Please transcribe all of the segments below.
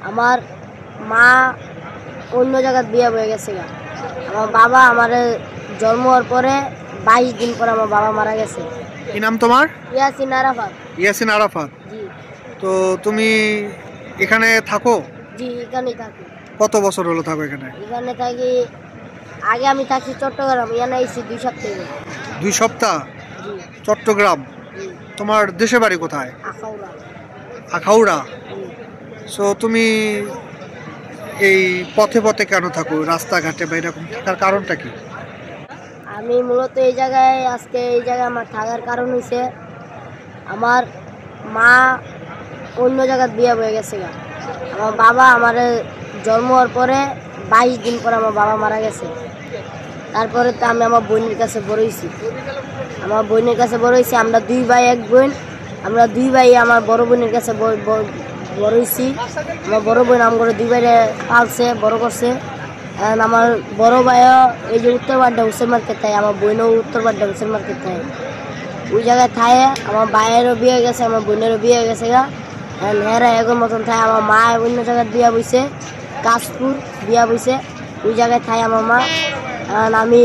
আমার মা অন্য জায়গায় বিয়ে হয়ে গেছে। আমার বাবা আমার জন্ম হওয়ার পরে 22 দিন পর আমার বাবা মারা গেছে। কি নাম তোমার? ইয়াসিন আরাফাত। ইয়াসিন আরাফাত। জি। তো তুমি এখানে থাকো? জি, এখানেই থাকি। কত বছর হলো থাকো এখানে? এখানে থাকি, আগে আমি থাকি চট্টগ্রাম, এখানে এসেছি 2 সপ্তাহ। 2 সপ্তাহ? জি। চট্টগ্রাম। জি। তোমার দেশের বাড়ি কোথায়? আখাউড়া। আখাউড়া। জি। সো তুমি এই পথে পথে কেন থাকো, রাস্তাঘাটে বা এরকম থাকার কারণটা কি? আমি মূলত এই জায়গায় আমার থাকার কারণ হচ্ছে আমার মা অন্য জায়গায় বিয়ে হয়ে গেছে। আমার বাবা আমার জন্ম হওয়ার পরে 22 দিন পর আমার বাবা মারা গেছে। তারপরে তো আমি আমার বোনের কাছে বড় হয়েছি। আমরা 2 ভাই 1 বোন। আমরা 2 ভাই আমার বড় বোনের কাছে বড় হয়েছি। আমার বড় বোন আমার 2 ভাইরে পালছে, বড় করছে। আমার বড় ভাইও এই যে উত্তর বাড্ডা হোসেন মার্কেট থাকে, আমার বোনও উত্তর বাড্ডা হোসেন মার্কেট থাকে। ওই জায়গায় থাকে। আমার ভাইয়েরও বিয়ে গেছে, আমার বোনেরও বিয়ে গেছে হেরা এখন মতন থাকে। আমার মা অন্য জায়গায় বিয়া বইছে, কাশপুর বিয়া বইছে, ওই জায়গায় থাকে আমার মা। আমি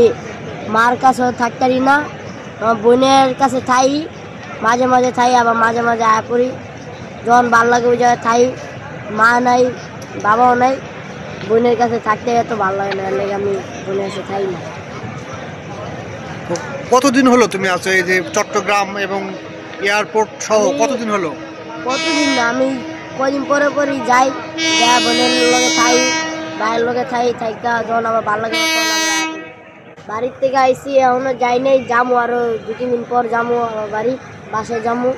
মার কাছেও থাকতারি না, আমার বোনের কাছে থাই, মাঝে মাঝে থাই, আবার মাঝে মাঝে আয়া করি। যখন ভাল লাগে ওই জায়গায় থাই। মা নাই, বাবাও নাই, বোনের কাছে থাকতে এত ভালো লাগে না, লেগে আমি বোনের কাছে থাই না। কতদিন হলো তুমি আছো এই যে চট্টগ্রাম এবং এয়ারপোর্ট সহ? কতদিন হলো? কতদিন না, আমি কদিন পরে পরই যাই, যা বোনের লগে থাই, ভাইয়ের লগে থাইকা যখন আমার ভালো লাগে তখন আমরা বাড়ির থেকে আইসি, এখনো যাই নাই, যামু আরো 2-3 দিন পর যামু আমার বাসায় যামু।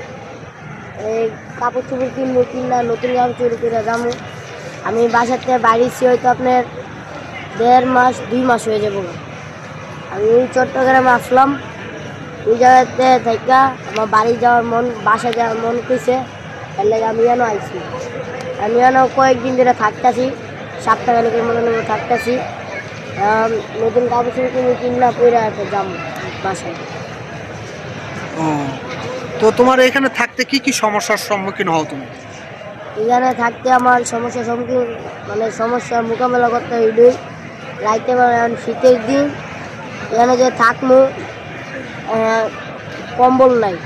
এই কাপড় চোপড় কিনা নতুন কাপড় চুরি করে যামু। আমি বাসার থেকে বাড়িছি হয়তো আপনার 1.5 মাস 2 মাস হয়ে যাবো। আমি চট্টগ্রামে আসলাম, ওই জায়গাতে থাইকা আমার বাসায় যাওয়ার মন কইছে, এর লাগে আমি যেন আইছি। আমি যেন কয়েকদিন ধরে থাকতেছি, সপ্তাহখানেকের মতন থাকতেছি। নতুন কাপড় চোপড় কিনা পরে যাম বাসায়। তো তোমার এখানে থাকতে কি কি সমস্যার সম্মুখীন হও তুমি? এখানে থাকতে আমার সমস্যার মোকাবেলা করতে হইলে রাইতে শীতের দিন এখানে যে থাকবো, কম্বল নাই,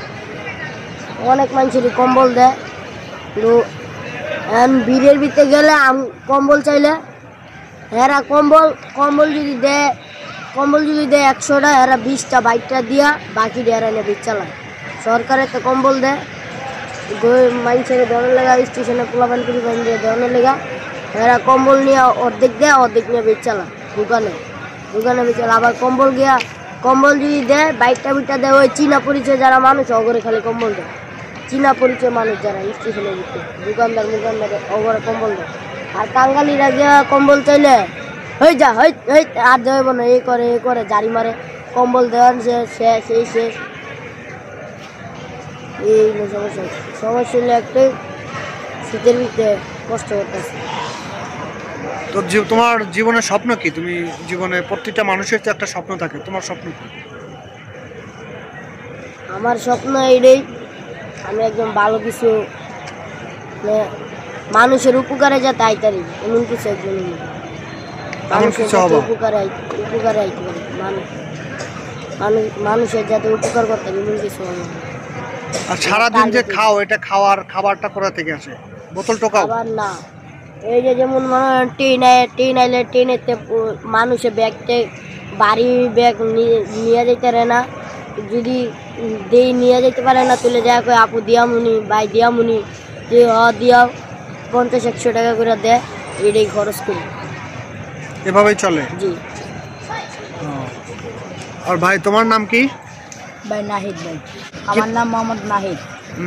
অনেক মানুষেরই কম্বল দেয়, কিন্তু বীরের ভিতরে গেলে কম্বল চাইলে এরা কম্বল যদি দেয় 100টা, এরা 20টা 22টা দিয়া বাকি এরা নিয়ে বিচ চালায়। সরকারের তো কম্বল দেয়, মানুষের দেওয়ানোর লেগা, স্টেশনে পোলাপান করে দিয়ে দেওয়ানোর লেগা, এরা কম্বল নিয়ে অর্ধেক দেয়, অর্ধেক নিয়ে বিচ চালায় দোকানে বিচ চালা। আবার কম্বল যদি দেয় 22টা দেয়, ওই চীনা পরিচয় যারা মানুষ অগরে খালি কম্বল দেয়। চীনা পরিচয় মানুষ যারা স্টেশনের ভিতরে দোকানদার অগরে কম্বল দেয়। আর কাঙ্গালিরা গিয়া কম্বল চাইলে আর দেব না, এই করে জারি মারে, কম্বল দেওয়ার শেষ এই সমস্যা হলে একটাই, শীতের ভিতরে কষ্ট করতেছে। তো তোমার জীবনের স্বপ্ন কি? তুমি জীবনে প্রত্যেকটা মানুষের তো একটা স্বপ্ন থাকে, তোমার স্বপ্ন কি? আমার স্বপ্ন এইটাই, আমি একদম ভালো কিছু মানুষের উপকারে যাতে আইতারি, এমন কিছু একজন উপকারে আইতে পারি, মানুষের যাতে উপকার করতে এমন কিছু। আর সারাদিন যে খাও, এটা খাবারটা কোথা থেকে আসে? বোতল টোকাও? আবার না, এই যে যেমন ট্রেন আইলে ট্রেনেতে মানুষের বাড়ি ব্যাগ নিয়ে যেতে পারে না, যদি নিয়ে যেতে পারে না, তুলে যায় কই আপু দিয়ামুনি, ভাই দিয়ামুনি, যে দিয়াও 50-100 টাকা করে দেয়, এটাই খরচ করি, এভাবেই চলে। জি। আর ভাই তোমার নাম কি? ভাই নাহিদ। ভাই আমার নাম মোহাম্মদ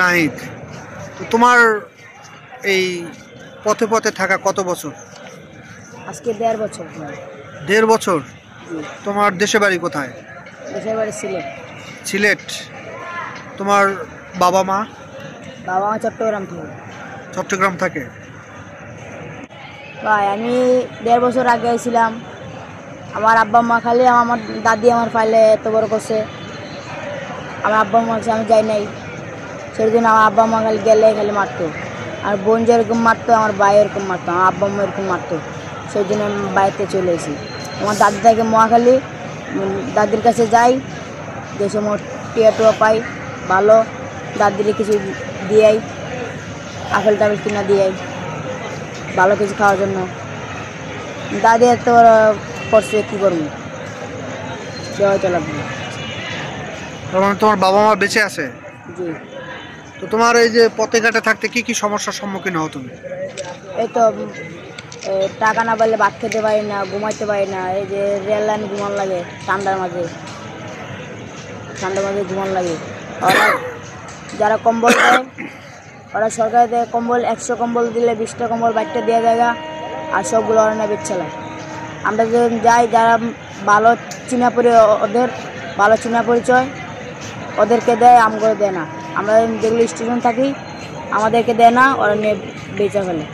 নাহিদ। তো তোমার এই পথে পথে থাকা কত বছর? আজকে 1.5 বছর। 1.5 বছর? তোমার দেশে বাড়ি কোথায়? দেশের বাড়ি সিলেট। তোমার বাবা মা? বাবা মা চট্টগ্রাম থাকে। ভাই আমি 1.5 বছর আগে আইছিলাম, আমার আব্বা মা খালি আমার দাদি আমার ফাইলে এত বড় করছে, আমার আব্বা মা আমি যাই নাই, সেই জন্য আমার আব্বা মা খালি গেলে খালি মারতো, আর বোন যেরকম মারতো আমার ভাই এরকম মারতো, আমার আব্বা আম্মা এরকম মারতো, সেই জন্য আমি বাড়িতে চলে এসেছি। আমার দাদি থাকে মহাখালী, দাদির কাছে যাই, যে সময় টিয়া টুয়া পাই ভালো, দাদির কিছু দিয়াই, আপেল টাপেল কিনা দিয়াই ভালো কিছু খাওয়ার জন্য। দাদি এত করছে, কী করবো, দেওয়া চলাবে। তার মানে তোমার বাবা মা বেঁচে আছে? জি। তো তোমার এই যে পথে ঘাটে থাকতে কি কি সমস্যার সম্মুখীন হও তুমি? এই তো টাকা না পারলে ভাত খেতে পারি না, ঘুমাইতে পারি না, এই যে রেল লাইন ঘুমান লাগে ঠান্ডার মাঝে ঘুমান লাগে। ওরা যারা কম্বল দেয়, ওরা সরকার দেয় কম্বল, 100 কম্বল দিলে 20টা কম্বল বাড়িতে দেওয়া জায়গা, আর সবগুলো ওরা নেবে চালায়। আমরা যখন যাই, যারা ভালো চিনা ওদের ভালো চিনা পরিচয় ওদেরকে দেয়, আমগুলো দেয় না। আমরা যেগুলো স্টুডেন্ট থাকি আমাদেরকে দেয় না, ওরা নিয়ে বেচা ফেলে।